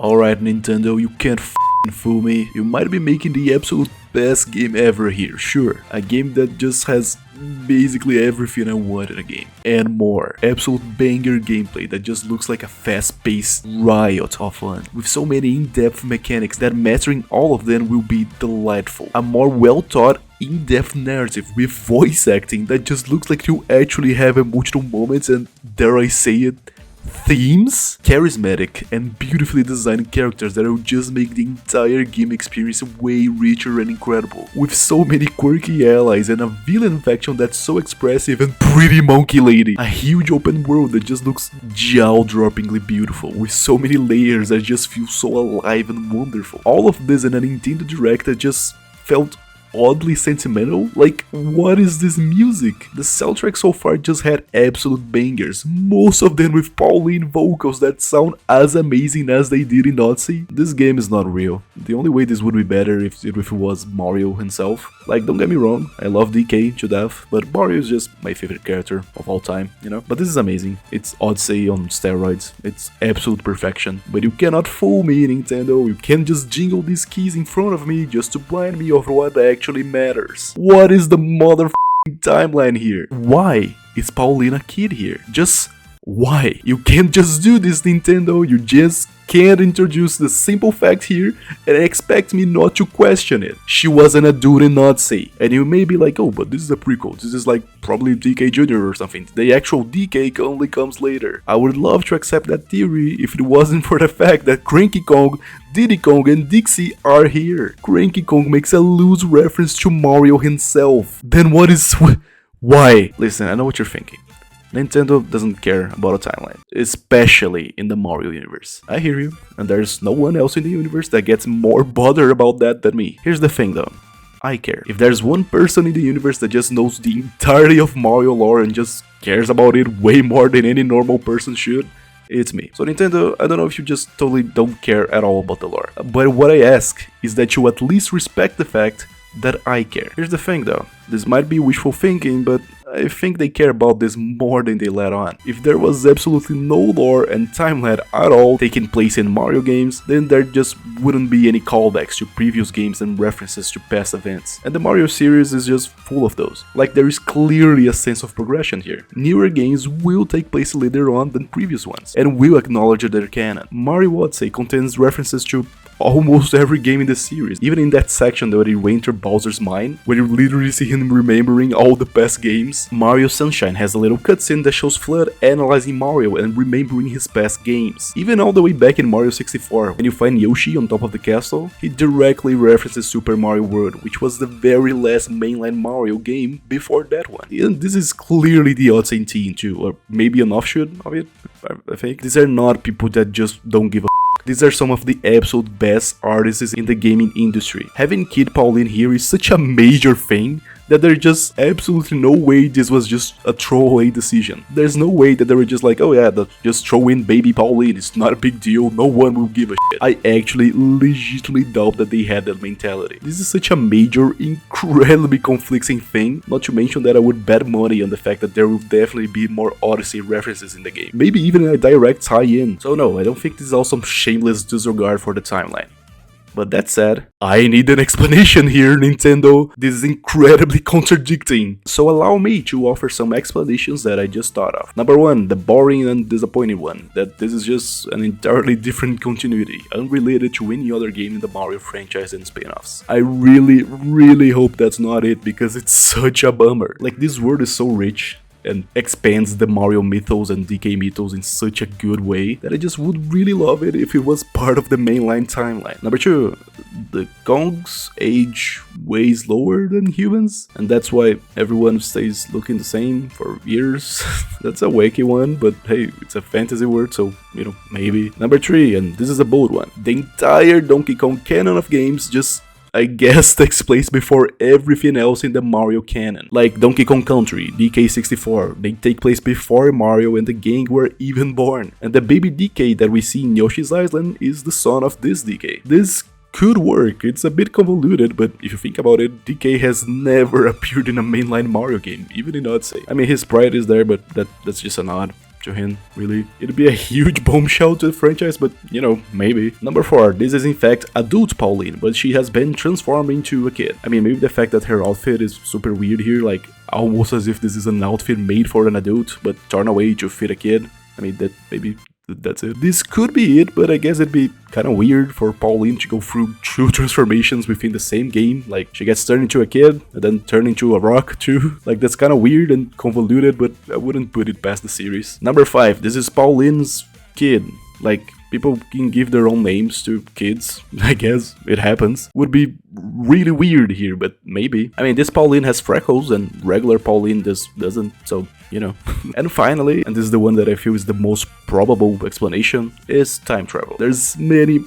Alright Nintendo, you can't fool me. You might be making the absolute best game ever here, sure. A game that just has basically everything I want in a game. And more. Absolute banger gameplay that just looks like a fast-paced riot of fun. With so many in-depth mechanics that mastering all of them will be delightful. A more well-thought in-depth narrative with voice acting that just looks like you actually have emotional moments and, dare I say it, themes, charismatic and beautifully designed characters that will just make the entire game experience way richer and incredible, with so many quirky allies and a villain faction that's so expressive and pretty monkey lady, a huge open world that just looks jaw-droppingly beautiful, with so many layers that just feel so alive and wonderful. All of this in a Nintendo Direct that just felt oddly sentimental. Like, what is this music? The soundtrack so far just had absolute bangers, most of them with Pauline vocals that sound as amazing as they did in Odyssey. This game is not real. The only way this would be better if it was Mario himself. Like, don't get me wrong, I love DK to death, but Mario is just my favorite character of all time, you know? But this is amazing. It's Odyssey on steroids. It's absolute perfection. But you cannot fool me, Nintendo. You can't just jingle these keys in front of me just to blind me of what actually matters. What is the motherfucking timeline here? Why is Pauline a kid here? Just why? You can't just do this, Nintendo. You just can't introduce the simple fact here and expect me not to question it. She wasn't a dude in Odyssey. And you may be like, oh, but this is a prequel. This is like probably DK Jr. or something. The actual DK only comes later. I would love to accept that theory if it wasn't for the fact that Cranky Kong, Diddy Kong and Dixie are here. Cranky Kong makes a loose reference to Mario himself. Then what is... why? Listen, I know what you're thinking. Nintendo doesn't care about a timeline, especially in the Mario universe. I hear you, and there's no one else in the universe that gets more bothered about that than me. Here's the thing though, I care. If there's one person in the universe that just knows the entirety of Mario lore and just cares about it way more than any normal person should, it's me. So Nintendo, I don't know if you just totally don't care at all about the lore, but what I ask is that you at least respect the fact that I care. Here's the thing though, this might be wishful thinking, but I think they care about this more than they let on. If there was absolutely no lore and timeline at all taking place in Mario games, then there just wouldn't be any callbacks to previous games and references to past events. And the Mario series is just full of those. Like, there is clearly a sense of progression here. Newer games will take place later on than previous ones, and will acknowledge their canon. Mario Odyssey contains references to almost every game in the series, even in that section where you enter Bowser's mind, where you literally see him remembering all the past games. Mario Sunshine has a little cutscene that shows Flood analyzing Mario and remembering his past games. Even all the way back in Mario 64, when you find Yoshi on top of the castle, he directly references Super Mario World, which was the very last mainline Mario game before that one. And this is clearly the Odyssey team too, or maybe an offshoot of it, I think. These are not people that just don't give a These are some of the absolute best artists in the gaming industry. Having Kid Pauline here is such a major thing that there's just absolutely no way this was just a throwaway decision. There's no way that they were just like, oh yeah, just throw in baby Pauline, it's not a big deal, no one will give a shit. I actually legitimately doubt that they had that mentality. This is such a major, incredibly conflicting thing, not to mention that I would bet money on the fact that there will definitely be more Odyssey references in the game. Maybe even a direct tie-in. So no, I don't think this is all some shameless disregard for the timeline. But that said, I need an explanation here, Nintendo. This is incredibly contradicting. So allow me to offer some explanations that I just thought of. Number one, the boring and disappointing one, that this is just an entirely different continuity, unrelated to any other game in the Mario franchise and spin-offs. I really hope that's not it, because it's such a bummer. Like, this world is so rich and expands the Mario mythos and DK mythos in such a good way that I just would really love it if it was part of the mainline timeline. Number two, the Kongs age way slower than humans, and that's why everyone stays looking the same for years. That's a wacky one, but hey, it's a fantasy world, so, you know, maybe. Number three, and this is a bold one, the entire Donkey Kong canon of games just, I guess, takes place before everything else in the Mario canon. Like Donkey Kong Country, DK64, they take place before Mario and the gang were even born. And the baby DK that we see in Yoshi's Island is the son of this DK. This could work, it's a bit convoluted, but if you think about it, DK has never appeared in a mainline Mario game, even in Odyssey. I mean, his sprite is there, but that's just a nod. to him, really. It'd be a huge bombshell to the franchise, but, you know, maybe. Number 4, this is in fact adult Pauline, but she has been transformed into a kid. I mean, maybe the fact that her outfit is super weird here, like, almost as if this is an outfit made for an adult, but torn away to fit a kid. I mean, that's it. This could be it, but I guess it'd be kind of weird for Pauline to go through 2 transformations within the same game. Like, she gets turned into a kid, and then turned into a rock too. Like, that's kind of weird and convoluted, but I wouldn't put it past the series. Number 5, this is Pauline's kid. Like, people can give their own names to kids, I guess, it happens. Would be really weird here, but maybe. I mean, this Pauline has freckles, and regular Pauline just doesn't, so, you know. And finally, and this is the one that I feel is the most probable explanation, is time travel. There's many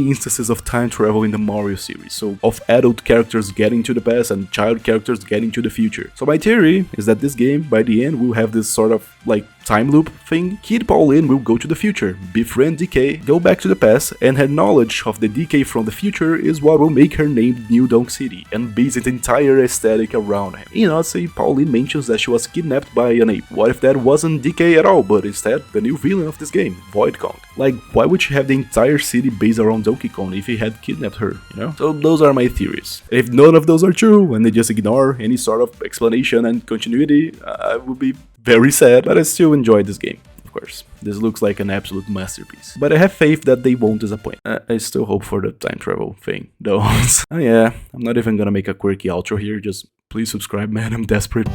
instances of time travel in the Mario series, so of adult characters getting to the past and child characters getting to the future. So my theory is that this game, by the end, will have this sort of, like, time loop thing. Kid Pauline will go to the future, befriend DK, go back to the past, and her knowledge of the DK from the future is what will make her named New Donk City, and base its entire aesthetic around him. In Odyssey, Pauline mentions that she was kidnapped by an ape. What if that wasn't DK at all, but instead the new villain of this game, Void Kong? Like, why would she have the entire city based around Donkey Kong if he had kidnapped her, you know? So those are my theories. If none of those are true, and they just ignore any sort of explanation and continuity, I would be very sad, but I still enjoyed this game. Of course, this looks like an absolute masterpiece. But I have faith that they won't disappoint. I still hope for the time travel thing, though. Oh yeah, I'm not even gonna make a quirky outro here, just please subscribe, man, I'm desperate.